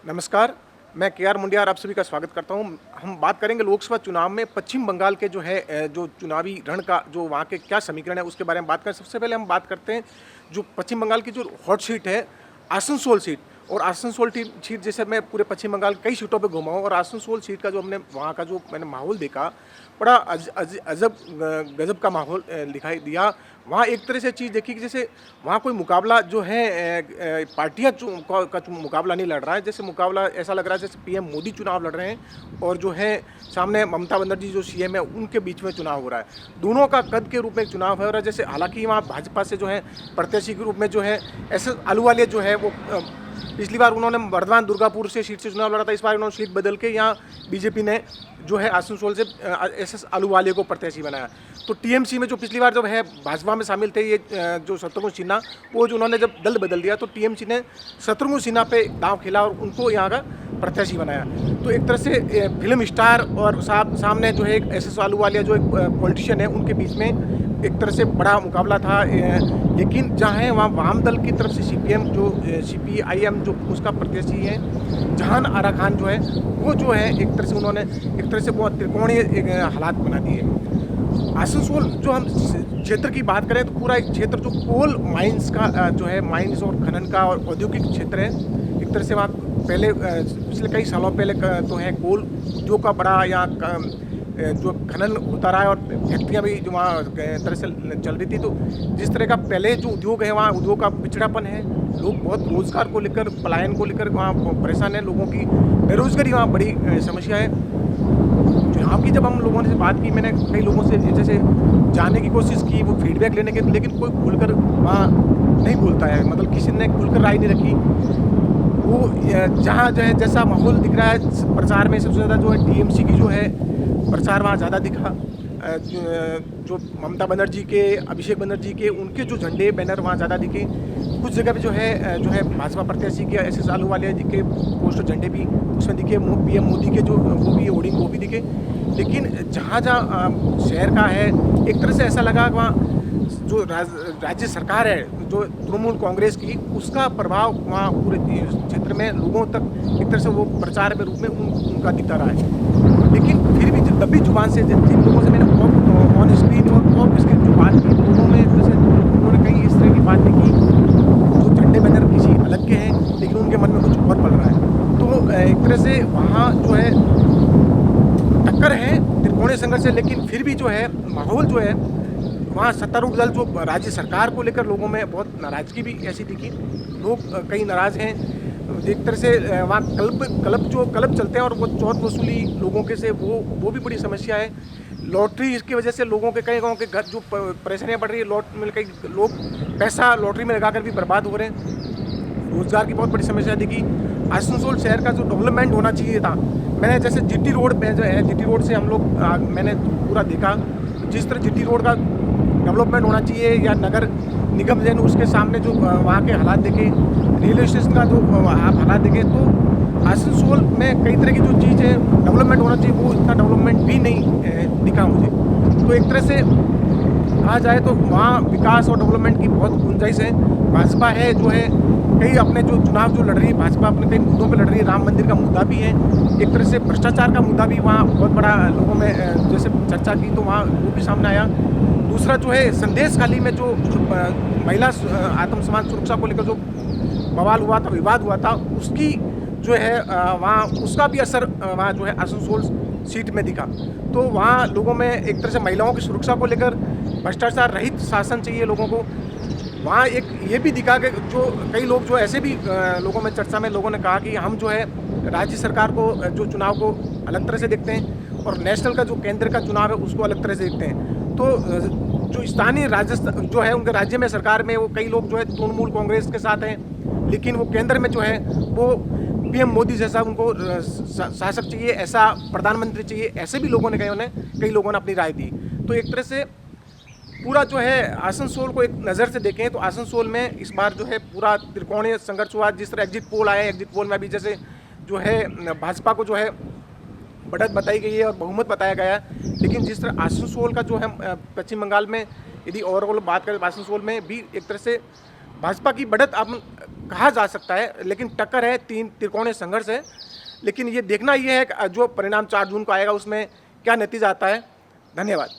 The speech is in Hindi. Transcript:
नमस्कार, मैं केआर मुंडियार आप सभी का स्वागत करता हूँ। हम बात करेंगे लोकसभा चुनाव में पश्चिम बंगाल के जो चुनावी रण का जो वहाँ के क्या समीकरण है उसके बारे में बात करें। सबसे पहले हम बात करते हैं जो पश्चिम बंगाल की जो हॉट सीट है आसनसोल सीट। और आसनसोल सीट जैसे मैं पूरे पश्चिम बंगाल कई सीटों पे घुमा हूँ और आसनसोल सीट का जो हमने वहाँ का जो मैंने माहौल देखा, बड़ा अजब गजब का माहौल दिखाई दिया। वहाँ एक तरह से चीज़ देखी कि जैसे वहाँ कोई मुकाबला जो है पार्टियाँ का मुकाबला नहीं लड़ रहा है। जैसे मुकाबला ऐसा लग रहा है जैसे पीएम मोदी चुनाव लड़ रहे हैं और जो है सामने ममता बनर्जी जो सीएम है उनके बीच में चुनाव हो रहा है। दोनों का कद के रूप में एक चुनाव है। और जैसे हालांकि वहाँ भाजपा से जो है प्रत्याशी के रूप में जो है एस एस आलूवालिया जो है वो पिछली बार उन्होंने बर्धमान दुर्गापुर से सीट से चुनाव लड़ा था। इस बार उन्होंने सीट बदल के यहाँ बीजेपी ने जो है आसनसोल से एस एस आलूवालिया को प्रत्याशी बनाया। तो टीएमसी में जो पिछली बार जब है भाजपा में शामिल थे ये जो शत्रुघ्न सिन्हा, वो जो उन्होंने जब दल बदल दिया तो टीएमसी ने शत्रुघ्न सिन्हा पे दांव खेला और उनको यहाँ का प्रत्याशी बनाया। तो एक तरह से फिल्म स्टार और सामने जो है एक एस एस आलूवालिया जो एक पॉलिटिशियन है उनके बीच में एक तरह से बड़ा मुकाबला था। लेकिन जहाँ है वहाँ वाम दल की तरफ से सीपीएम जो सीपीआईएम जो उसका प्रत्याशी है जहान आरा खान जो है वो जो है एक तरह से उन्होंने एक तरह से बहुत त्रिकोणीय हालात बना दिए। आसनसोल जो हम क्षेत्र की बात करें तो पूरा एक क्षेत्र जो कोल माइंस का जो है माइंस और खनन का और औद्योगिक क्षेत्र है। एक तरह से वहाँ पहले पिछले कई सालों पहले तो है कोल उद्योग का बड़ा यहाँ जो खनन होता रहा है और फैक्ट्रियाँ भी जो वहाँ तरह से चल रही थी। तो जिस तरह का पहले जो उद्योग है वहाँ उद्योग का पिछड़ापन है, लोग बहुत रोजगार को लेकर पलायन को लेकर वहाँ परेशान है, लोगों की बेरोजगारी वहाँ बड़ी समस्या है। चुनाव की जब हम लोगों ने बात की, मैंने कई लोगों से जैसे जानने की कोशिश की वो फीडबैक लेने के, लेकिन कोई खुलकर वहाँ नहीं बोलता है, मतलब किसी ने खुलकर राय नहीं रखी। वो जहाँ जो है जैसा माहौल दिख रहा है प्रचार में सबसे ज़्यादा जो है टीएमसी की जो है प्रचार वहाँ ज़्यादा दिखा। जो ममता बनर्जी के अभिषेक बनर्जी के उनके जो झंडे बैनर वहाँ ज़्यादा दिखे। कुछ जगह पे जो है भाजपा प्रत्याशी के एस एस आलूवालिया जी के पोस्टर झंडे भी उसमें दिखे, पीएम मोदी के जो वो भी होर्डिंग वो भी दिखे। लेकिन जहाँ शहर का है एक तरह से ऐसा लगा कि वहाँ जो राज्य सरकार है जो तृणमूल कांग्रेस की उसका प्रभाव वहाँ पूरे क्षेत्र में लोगों तक एक तरह से वो प्रचार के रूप में उनका दिखता रहा है। लेकिन फिर भी दबी जुबान से जिन लोगों से मैंने ऑन स्क्रीन और ऑफ स्क्रीन जो बात की दोनों में जैसे उन्होंने कहीं इस तरह की बात नहीं की जो झंडे बैनर किसी अलग के हैं लेकिन उनके मन में कुछ और पड़ रहा है। तो एक तरह से वहाँ जो है टक्कर है त्रिकोणीय संघर्ष है। लेकिन फिर भी जो है माहौल जो है वहाँ सत्तारूढ़ दल जो राज्य सरकार को लेकर लोगों में बहुत नाराज़गी भी ऐसी दिखी, लोग कई नाराज़ हैं। एक तरह से वहाँ क्लब चलते हैं और वो चौथ वसूली लोगों के से वो भी बड़ी समस्या है। लॉटरी इसकी वजह से लोगों के कई गाँव के घर जो परेशानियाँ बढ़ रही है, कई लोग पैसा लॉटरी में लगाकर भी बर्बाद हो रहे हैं। रोजगार की बहुत बड़ी समस्या दिखी। आसनसोल शहर का जो डेवलपमेंट होना चाहिए था, मैंने जैसे जीटी रोड पे जो है जीटी रोड से हम लोग मैंने पूरा देखा जिस तरह जीटी रोड का डेवलपमेंट होना चाहिए या नगर निगम जैन उसके सामने जो वहाँ के हालात देखे, रेलवे स्टेशन का जो आप हालात देखें तो आसनसोल में कई तरह की जो चीज़ है डेवलपमेंट होना चाहिए वो इतना डेवलपमेंट भी नहीं दिखा मुझे। तो एक तरह से कहा जाए तो वहाँ विकास और डेवलपमेंट की बहुत गुंजाइश है। भाजपा है जो है कई अपने जो चुनाव जो लड़ रही है भाजपा अपने कई मुद्दों पे लड़ रही है। राम मंदिर का मुद्दा भी है, एक तरह से भ्रष्टाचार का मुद्दा भी वहाँ बहुत बड़ा लोगों में जैसे चर्चा की तो वहाँ वो भी सामने आया। दूसरा जो है संदेश खाली में जो महिला आत्मसम्मान सुरक्षा को लेकर जो बवाल हुआ था, विवाद हुआ था, उसकी जो है वहाँ उसका भी असर वहाँ जो है आसनसोल सीट में दिखा। तो वहाँ लोगों में एक तरह से महिलाओं की सुरक्षा को लेकर भ्रष्टाचार रहित शासन चाहिए लोगों को। वहाँ एक ये भी दिखा कि जो कई लोग जो ऐसे भी लोगों में चर्चा में लोगों ने कहा कि हम जो है राज्य सरकार को जो चुनाव को अलग तरह से देखते हैं और नेशनल का जो केंद्र का चुनाव है उसको अलग तरह से देखते हैं। तो जो स्थानीय राजस्थान जो है उनके राज्य में सरकार में वो कई लोग जो है तृणमूल कांग्रेस के साथ हैं, लेकिन वो केंद्र में जो है वो पीएम मोदी जैसा उनको शासक चाहिए, ऐसा प्रधानमंत्री चाहिए, ऐसे भी लोगों ने कई लोगों ने अपनी राय दी। तो एक तरह से पूरा जो है आसनसोल को एक नज़र से देखें तो आसनसोल में इस बार जो है पूरा त्रिकोणीय संघर्ष हुआ। जिस तरह एग्जिट पोल आए, एग्जिट पोल में अभी जैसे जो है भाजपा को जो है बढ़त बताई गई है और बहुमत बताया गया है। लेकिन जिस तरह आसनसोल का जो है पश्चिम बंगाल में यदि ओवरऑल बात करें आसनसोल में भी एक तरह से भाजपा की बढ़त अब कहा जा सकता है, लेकिन टक्कर है, 3 त्रिकोणीय संघर्ष है। लेकिन ये देखना ये है कि जो परिणाम 4 जून को आएगा उसमें क्या नतीजा आता है। धन्यवाद।